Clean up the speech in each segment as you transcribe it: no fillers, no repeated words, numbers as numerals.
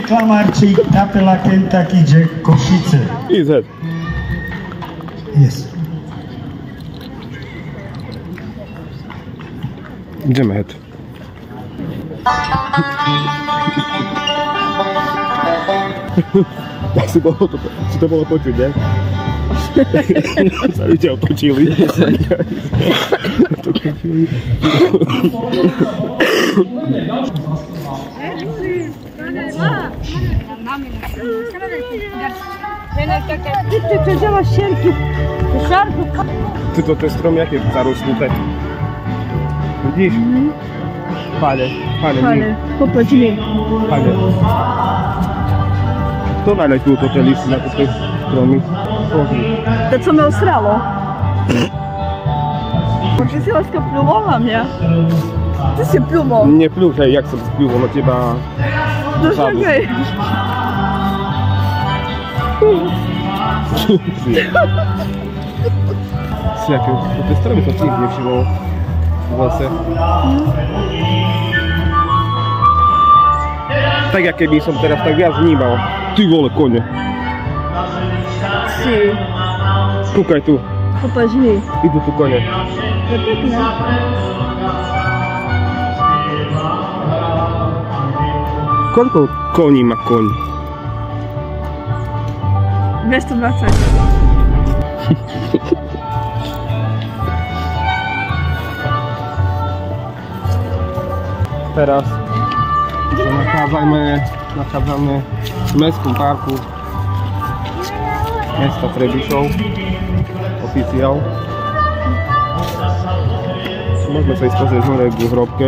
Klamárčík, kapela Kentucky Jack Košice. IZ. Yes. Ideme het. Tak si to bolo počuť, ne? Sa mi ťa otočili. Ty wzięłaś sierki, szarku. Ty to te stromy jakie zarosnute? Widzisz? Pale. Popatrz mi. Pale. Kto nalepił to te listy na te stromy? To co mnie osrało? Ty się łaska pluło na mnie. Ty się pluło. Nie pluł, hej, jak sobie spluło na ciebie? No czekaj. Jakie, te stromy są dziwnie wsiło włosy. Tak jak keby som teraz tak viac vnímal. Ty vole, kone. Ty. Kúkaj tu. Popatrz mi. Idú tu kone. To pekne. Koľko koní má koň? 220. Teraz sa nachádzame v mestskom parku mesta Trebišov, oficiál. Môžeme sa ísť pozrieť hore k hrobke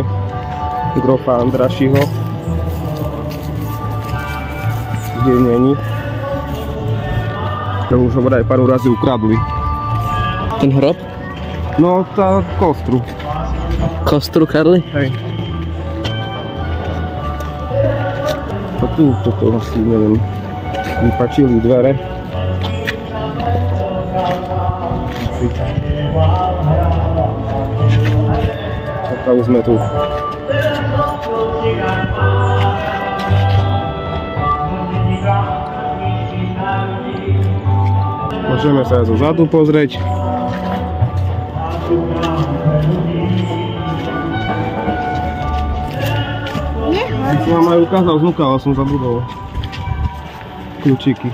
grofa Andrašiho, kde není. To už ho aj pár razy ukradli. Ten hrob? No, tá kostru. Kostru kradli? Hej. A tu toto asi, neviem, vypačili dvere. A už sme tu. Môžeme sa zo zadu pozrieť. Som vám aj ukázal zvuka, ale som zabudol. Kľúčiky.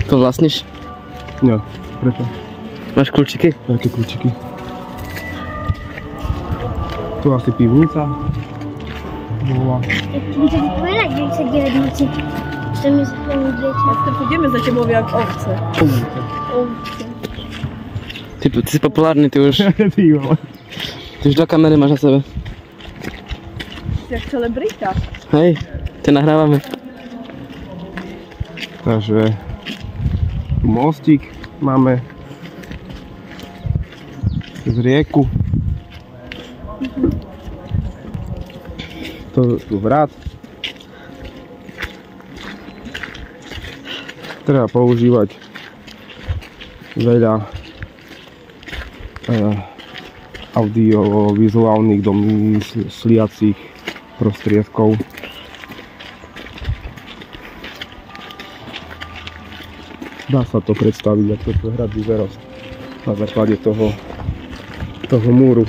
To vlastníš? Nie, prečo? Máš kľúčiky? Aké kľúčiky? Tu asi pivnica. Bola. Můžete povedať, že sa 9 noci. Čo mi sa tomu dieťa? Tak to pójdziemy za tebou jak ovce. Ovce. Ty si populárny, ty už. Ty vole. Ty už do kamery máš na sebe. Jak celebrita. Hej, te nahrávame. Takže tu mostík máme z rieku. To tu vrat. Treba používať veľa audiovizuálnych domysliacich prostriedkov. Dá sa to predstaviť, ako to hrad vyzeral na základe toho múru.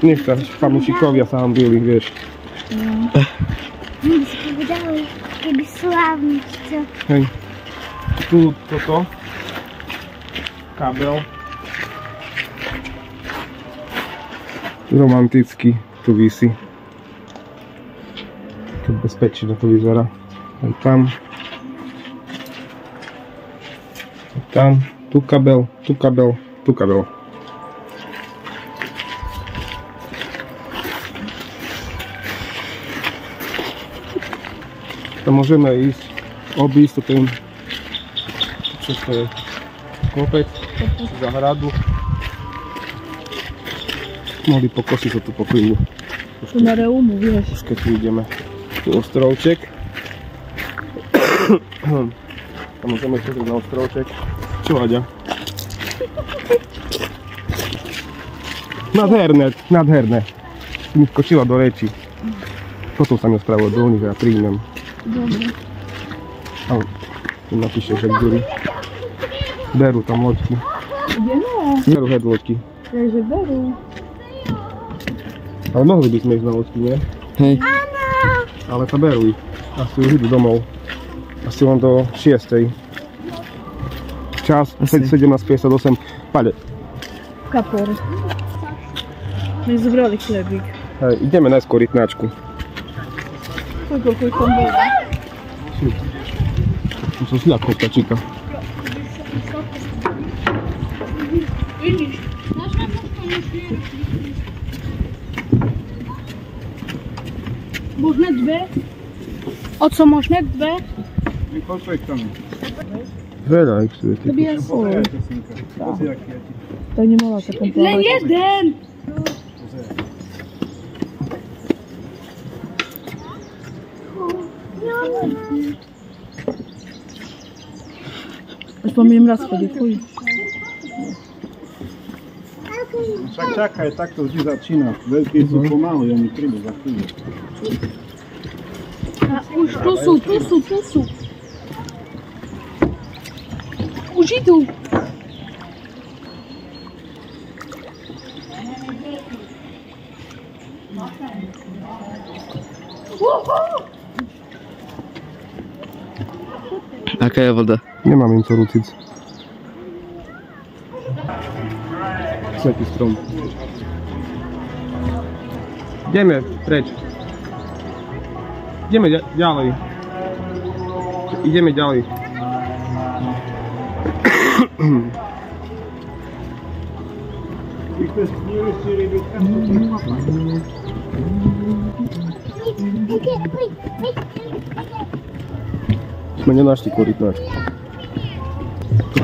Nech sa fanúšikovia sa hambili, vieš. by si povedali, keby slávny, čo? Hej. Tu toto. Kabel. Romanticky tu visí. Keď bezpečne to vyzerá. Aj tam. Aj tam. Tu kabel, tu kabel, tu kabel. To môžeme ísť, obísť ten všetko je kopec, zahradu. Mohli pokosiť sa tu pokryjú. To na Reumu, vieš. Už keď tu ideme, tu ostrovček. A môžeme ísť na ostrovček. Čo, Aďa? Nádherné. Mi skočila do reči. Potom sa mi ospravedlní, že ja príjmem. Dobre. Ale tu napíše, že Guri. Berú tam loďky. Ideme. Berú head loďky. Takže berú. Ale mohli by sme ísť na loďky, nie? Hej. Ale sa berú ich. Asi už idú domov. Asi len do 6. Čas 17:58. Pade. Kapor. My zobrali chlebík. Hej, ideme najskôr rytnáčku. Koľko tam bolo? Tu som si ľahko ptačíka. Možné dve? O co možné dve? Koľko ich tam je? Veľa ich sú. To by ja svoj. To nemohla takom plávať. Len jeden! Až pomiem raz chodí, fuj. Však čakaj, takto vždy začína. Veľký sú pomaly, oni prídu za chvíľu. Už tu sú. Už idú. Aká je voda? Nemám im co rúciť. Svetý strom. Ideme preč. Ideme ďalej. Ideme ďalej. Sme nenašli korytnáč.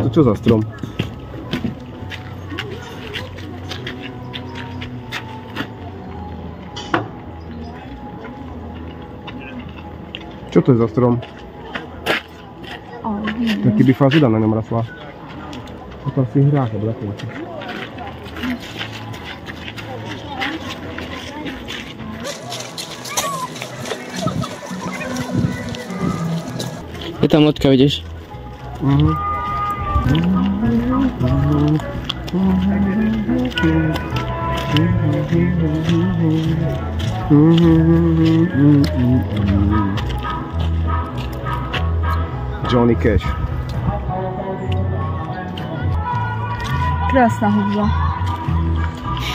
To čo za strom? Čo to je za strom? Taký by fazida na ňom rasla. To tam si hráka, bratovci. Je tam loďka, vidíš? Johnny Cash. Krásna hudba.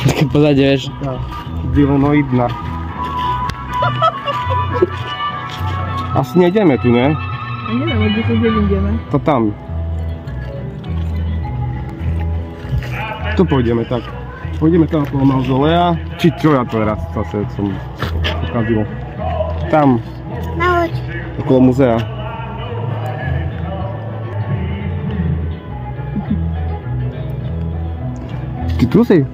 Také pozadie, vieš. Dilonoidná. Asi nejdeme tu, ne? A neviem, kde tu ideme. To tam. Tu pôjdeme tak. Pôjdeme tam okolo mauzolea. Či čo ja to raz zase som pokazil. Tam. Na loď. Okolo muzea. Ty trusej.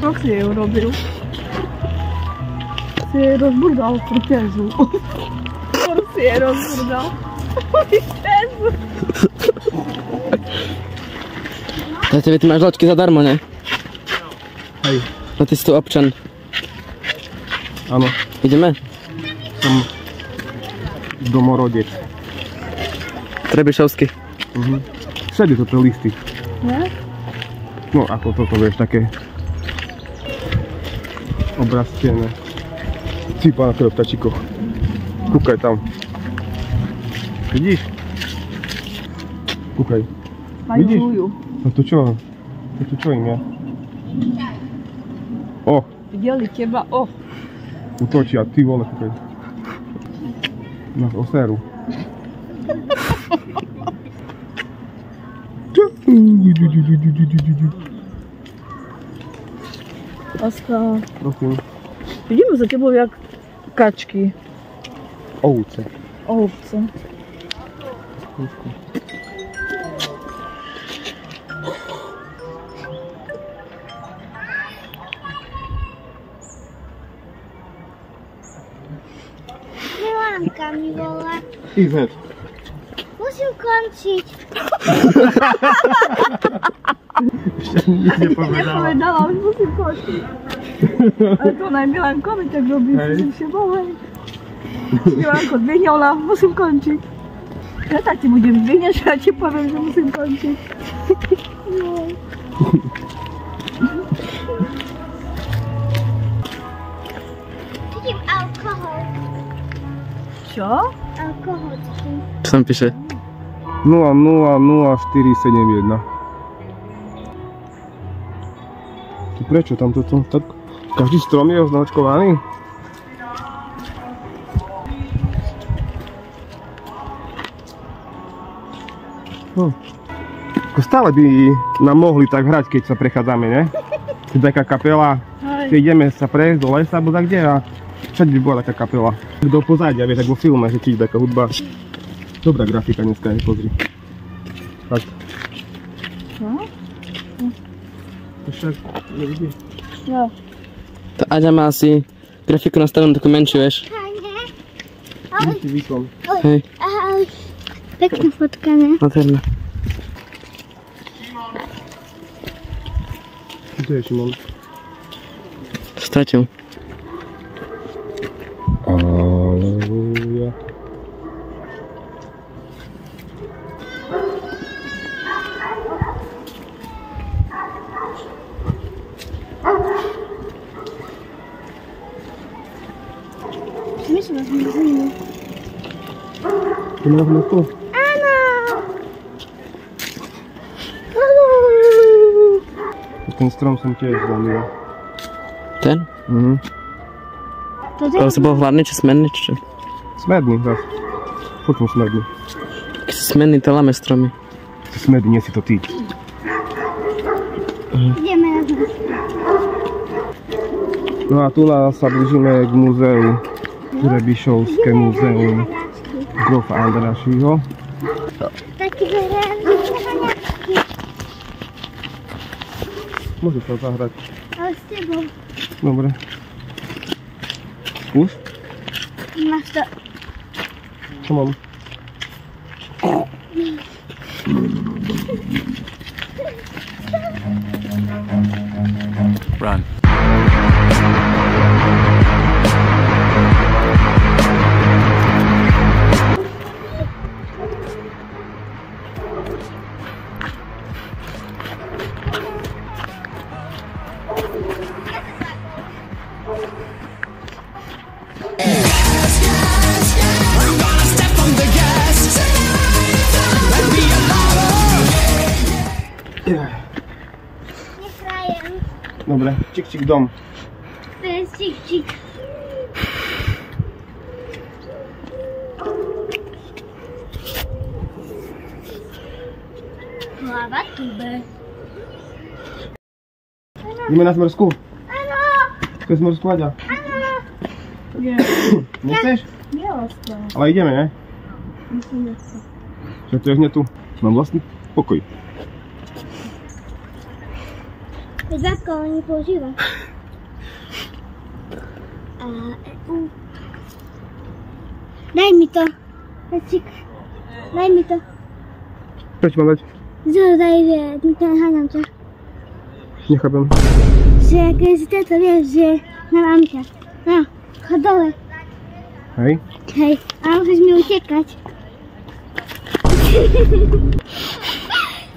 Co si jej urobil? Si jej rozburdal prťažu. Si jej rozburdal prťažu. Tebe, ty máš loďky zadarmo, ne? Hej. No ty si tu občan. Áno. Ideme? Som domorodec. Trebišovský. Všade toto listy. Ne? No ako toto vieš, také obrastené. Cípa na ptačíkoch. Kúkaj tam. Vidíš? Kúkaj. Vidíš? A to čo? To čo im je? O! Videli teba, Utočia, ty vole, kúkaj. Na oséru. Láska. Prosím. Vidíme za tebou jak kačky. Ovce. Ovce. Milanka mi volá. Ísť. Musím končiť. Nic nepovedala. Nepovedala, už musím končiť. Ale to aj Milankovi tak robí, musím się bałej. Milanko, zdvihňala, musím končiť. Ja tak ti budem zdvihňať, a ti poviem, že musím končiť. Cítim alkohol. Čo? Alkohol cítim. Co tam píše? 000471. Prečo tam toto? Tak každý strom je označkovaný? Stále by nám mohli tak hrať, keď sa prechádzame, ne? Keď taká kapela, keď ideme sa prejsť do lesa, alebo tak kde a všade by bola taká kapela. Do pozadia, vieš, ako vo filme, že či taká hudba. Dobrá grafika dneska je, pozri. Tak. Čo? Však, nevidíš? Jo. To Aďa má asi grafiku nastavenú takú menšiu, vieš. Ty výkon. Hej, Ahoj. Pekná fotka, ne? nádherná. Kde je Šimon? Stratil. Aleluja. Myślę, że nie. Tu na tu. Ten strom som tiež zlomil. Ten? To Ale to bol hlavný či smenný, či čo? Smedný zas. Počom smedný. Keď si smenný, to lame stromy. Si smedný, nie si to ty. Ideme na to. No a tu sa blížime k múzeu. Trebišovské múzeum grofa Andrášovho. Taký zahraný hraňačky. Môžeš sa zahrať. Ale s tebou. Dobre. Už? Máš to. Čo mám? Run. Nie frajem. Dobre, čik čik dom. To jest cik cik. Hlava tube. Ideme na Smorsku. Áno. Chceš Smorsku, Aďa? Nie, Nechceš? nie ostro. Ale ideme, ne? Myslím, nechce. Že to je hneď tu. Mám vlastný pokoj. Rzadko nie používa. Daj mi to. Cik. Daj mi to. Prečo mám dať? Daj, hádam ťa. Nechápem. Že keď si toto vieš, že mám ťa. No, chod dole. Hej? Hej, a musíš mi utekať.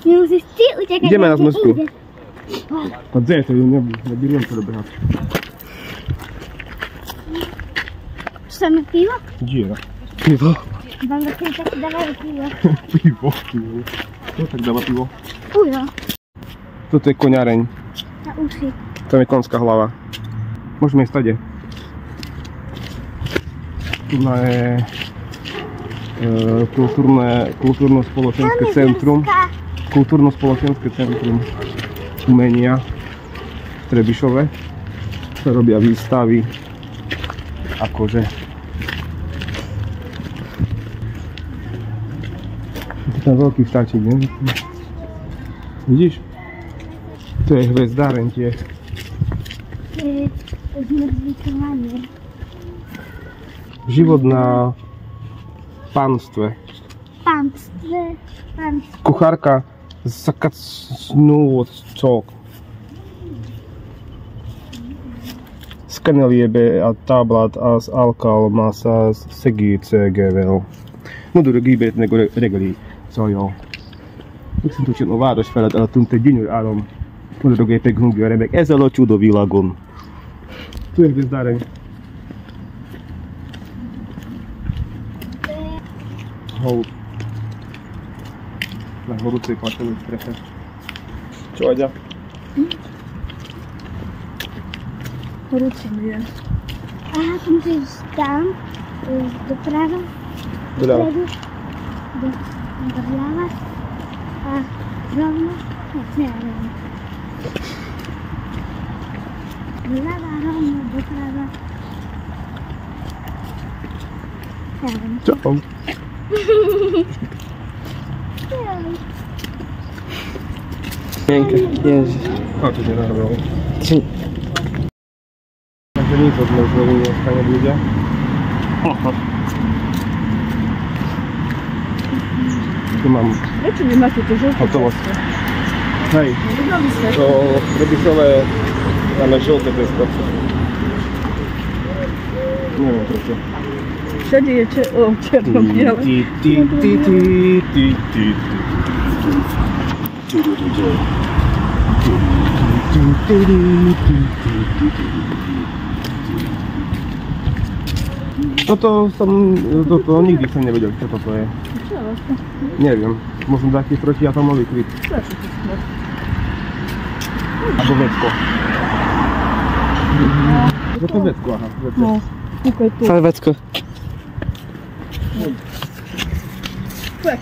Musíš ty utekať. Ideme na Smorsku. Ide. A kde je to? Nebudem to dobehať. Čo tam je pivo? Diera. Pivo? Vám také tak dávajú pivo. Pivo. Kto tak dáva pivo? Ujo, Toto je koňareň. na uši. Tam je konská hlava. Môžeme ísť tade. Tu je kultúrno-spoločenské centrum. Kultúrno-spoločenské centrum umenia v Trebišove. Sa robia výstavy. Akože. Je tam veľký vtáčik, ne? Vidíš? To je hvezdáreň tiež. Zmrzlikovanie. Život na pánstve. Pán. Kucharka zakacnúcok. Skaneliebe a táblát az alkalmassa segítségével. Modorogíbét meg reggeli szajjal. Viszont úgy a város felett alattunk egy gyönyörű álom. Modorogépek hungja remek. Ezzel a csuda világon. Tu je zdareň. Hol. Na horúcej pašovej streche. Čo, Aďa? Horúco mi je. Aha, musíš tam, doprava, Doľava. doľava a rovno, rovno. Doľava, rovno, doprava. Čau. Miękkie, jeździ. A, to się narobiło. Czy... Takže nic od mňa znovu nestane ľudia. Tu mám Prečo nemáte to žlté hotovosť. pesko? Hej, Vydali ste. to Robisové máme žlté pesko. Neviem prečo. Všade je černo-biele. Toto nikdy som nevedel, čo toto je. Čo vlastne? Neviem, možno taký protiatomový kryt. Čo je to smrt? Albo vecko. No to vecko, aha. Vecko. No, kúkaj tu. Salwecko.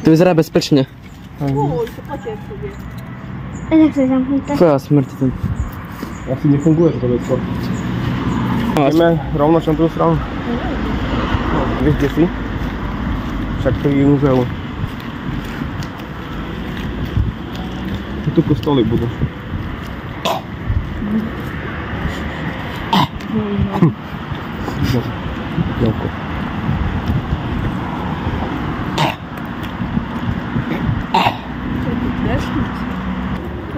To vyzerá bezpečně. Uj, to patie sobie. Jak to zamknąć? Tvoja smrt ten. Asi nefunguje toto vecko. Ideme rovno na tú stranu. Vieš, kde si? Však to je muzeu. Tu kostoly budú. Ďalko.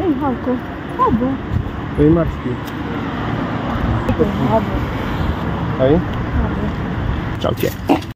Ej, Halko, albo. To je marský. Albo. Hej? Čaute.